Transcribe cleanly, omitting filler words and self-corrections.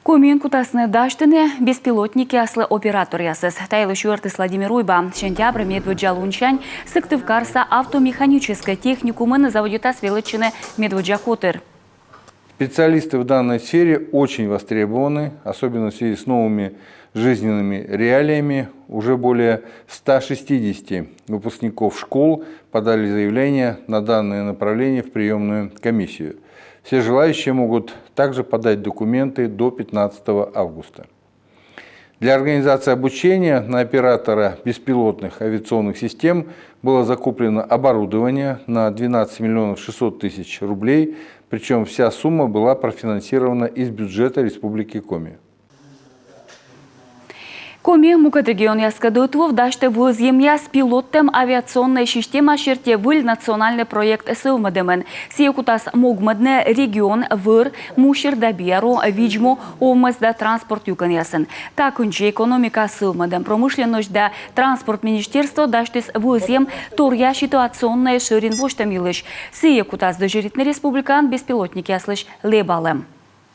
Комин кутасны даштыны беспилотники аслы оператор ясыз. Тайлы шуэртыс Владимир Уйба. Сентябрь медведжа лунчань сыктывкарса автомеханической техникумы на заводюта свелычины медведжа хотыр. Специалисты в данной сфере очень востребованы, особенно в связи с новыми жизненными реалиями. Уже более 160 выпускников школ подали заявление на данное направление в приемную комиссию. Все желающие могут также подать документы до 15 августа. Для организации обучения на оператора беспилотных авиационных систем было закуплено оборудование на 12 миллионов 600 тысяч рублей, причем вся сумма была профинансирована из бюджета Республики Коми. Коми мукадрегион яскадутвов даште вуземья с пилотом авиационной системы шертевыль национальный проект сылмадемен. Сиекутас могмадне регион выр мушер дабияру виджму омызда транспорт юкан ясын. Так унче экономика сылмадем промышленность да транспорт министерство даштес вузем турья ситуационная ширин воштамилыш. Сиекутас дожиритный республикан беспилотники яслыш лебалем.